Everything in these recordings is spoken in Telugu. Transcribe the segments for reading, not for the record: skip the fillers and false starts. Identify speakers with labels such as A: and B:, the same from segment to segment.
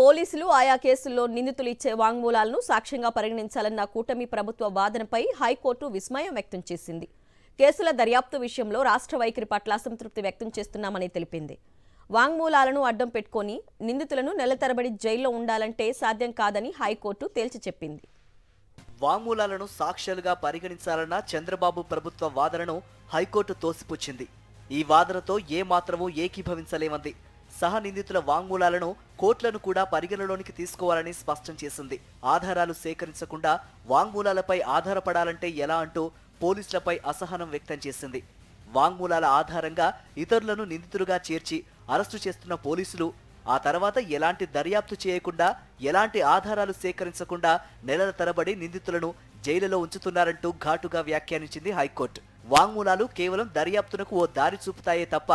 A: పోలీసులు ఆయా కేసుల్లో నిందితులు ఇచ్చే వాంగ్మూలాలను సాక్ష్యంగా పరిగణించాలన్న కూటమి ప్రభుత్వ వాదనపై హైకోర్టు విస్మయం వ్యక్తం చేసింది. కేసుల దర్యాప్తు విషయంలో రాష్ట్ర వైఖరి పట్ల అసంతృప్తి వ్యక్తం చేస్తున్నామని తెలిపింది. వాంగ్మూలాలను అడ్డం పెట్టుకుని నిందితులను నెల తరబడి జైల్లో ఉండాలంటే సాధ్యం కాదని హైకోర్టు తేల్చి చెప్పింది.
B: వాంగ్మూలాలను సాక్ష్యాలుగా పరిగణించాలన్న చంద్రబాబు ప్రభుత్వ వాదనను హైకోర్టు తోసిపుచ్చింది. ఈ వాదనతో ఏమాత్రమూ ఏకీభవించలేమంది. సహ నిందితుల వాంగ్మూలాలను కోర్టులను కూడా పరిగణలోనికి తీసుకోవాలని స్పష్టం చేసింది. ఆధారాలు సేకరించకుండా వాంగ్మూలాలపై ఆధారపడాలంటే ఎలా అంటూ పోలీసులపై అసహనం వ్యక్తం చేసింది. వాంగ్మూలాల ఆధారంగా ఇతరులను నిందితులుగా చేర్చి అరెస్టు చేస్తున్న పోలీసులు ఆ తర్వాత ఎలాంటి దర్యాప్తు చేయకుండా, ఎలాంటి ఆధారాలు సేకరించకుండా నెలల తరబడి నిందితులను జైలులో ఉంచుతున్నారంటూ ఘాటుగా వ్యాఖ్యానించింది హైకోర్టు. వాంగ్మూలాలు కేవలం దర్యాప్తునకు ఓ దారి చూపుతాయే తప్ప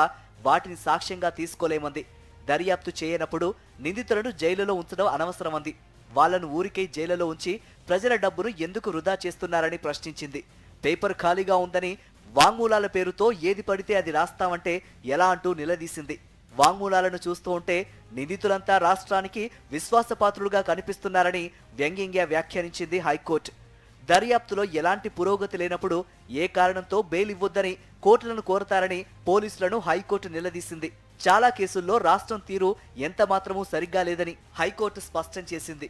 B: వాటిని సాక్ష్యంగా తీసుకోలేమంది. దర్యాప్తు చేయనప్పుడు నిందితులను జైలులో ఉంచడం అనవసరమంది. వాళ్లను ఊరికే జైలులో ఉంచి ప్రజల డబ్బును ఎందుకు వృధా చేస్తున్నారని ప్రశ్నించింది. పేపర్ ఖాళీగా ఉందని వాంగ్మూలాల పేరుతో ఏది పడితే అది రాస్తామంటే ఎలా అంటూ నిలదీసింది. వాంగ్మూలాలను చూస్తూ ఉంటే నిందితులంతా రాష్ట్రానికి విశ్వాసపాత్రులుగా కనిపిస్తున్నారని వ్యంగ్యంగా వ్యాఖ్యానించింది హైకోర్టు. దర్యాప్తులో ఎలాంటి పురోగతి లేనప్పుడు ఏ కారణంతో బెయిల్ ఇవ్వొద్దని కోర్టులను కోరతారని పోలీసులను హైకోర్టు నిలదీసింది. చాలా కేసుల్లో రాష్ట్రం తీరు ఎంత మాత్రమూ సరిగ్గా లేదని హైకోర్టు స్పష్టం చేసింది.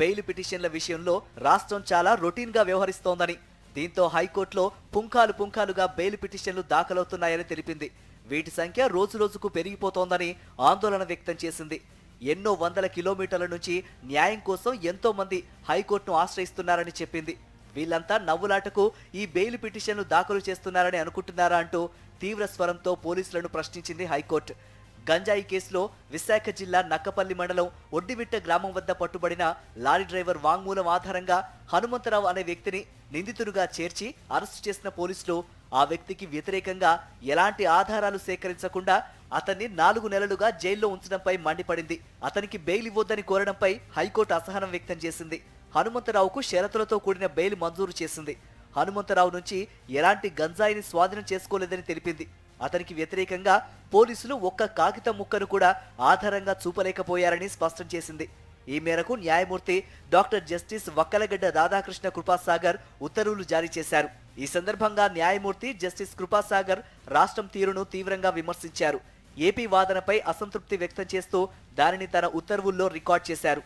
B: బెయిల్ పిటిషన్ల విషయంలో రాష్ట్రం చాలా రొటీన్గా వ్యవహరిస్తోందని, దీంతో హైకోర్టులో పుంఖాలుగా బెయిల్ పిటిషన్లు దాఖలవుతున్నాయని తెలిపింది. వీటి సంఖ్య రోజురోజుకు పెరిగిపోతోందని ఆందోళన వ్యక్తం చేసింది. ఎన్నో వందల కిలోమీటర్ల నుంచి న్యాయం కోసం ఎంతో మంది హైకోర్టును ఆశ్రయిస్తున్నారని చెప్పింది. వీళ్లంతా నవ్వులాటకు ఈ బెయిల్ పిటిషన్లు దాఖలు చేస్తున్నారని అనుకుంటున్నారా అంటూ తీవ్ర స్వరంతో పోలీసులను ప్రశ్నించింది హైకోర్టు. గంజాయి కేసులో విశాఖ జిల్లా నక్కపల్లి మండలం ఒడ్డిమిట్ట గ్రామం వద్ద పట్టుబడిన లారీ డ్రైవర్ వాంగ్మూలం ఆధారంగా హనుమంతరావు అనే వ్యక్తిని నిందితుడిగా చేర్చి అరెస్టు చేసిన పోలీసులు ఆ వ్యక్తికి వ్యతిరేకంగా ఎలాంటి ఆధారాలు సేకరించకుండా అతన్ని 4 నెలలుగా జైల్లో ఉంచడంపై మండిపడింది. అతనికి బెయిల్ ఇవ్వొద్దని కోరడంపై హైకోర్టు అసహనం వ్యక్తం చేసింది. హనుమంతరావుకు షరతులతో కూడిన బెయిల్ మంజూరు చేసింది. హనుమంతరావు నుంచి ఎలాంటి గంజాయిని స్వాధీనం చేసుకోలేదని తెలిపింది. అతనికి వ్యతిరేకంగా పోలీసులు ఒక్క కాగితం ముక్కను కూడా ఆధారంగా చూపలేకపోయారని స్పష్టం చేసింది. ఈ మేరకు న్యాయమూర్తి డాక్టర్ జస్టిస్ వక్కలగడ్డ రాధాకృష్ణ కృపాసాగర్ ఉత్తర్వులు జారీ చేశారు. ఈ సందర్భంగా న్యాయమూర్తి జస్టిస్ కృపాసాగర్ రాష్ట్రం తీరును తీవ్రంగా విమర్శించారు. ఏపీ వాదనపై అసంతృప్తి వ్యక్తం చేస్తూ దానిని తన ఉత్తర్వుల్లో రికార్డ్ చేశారు.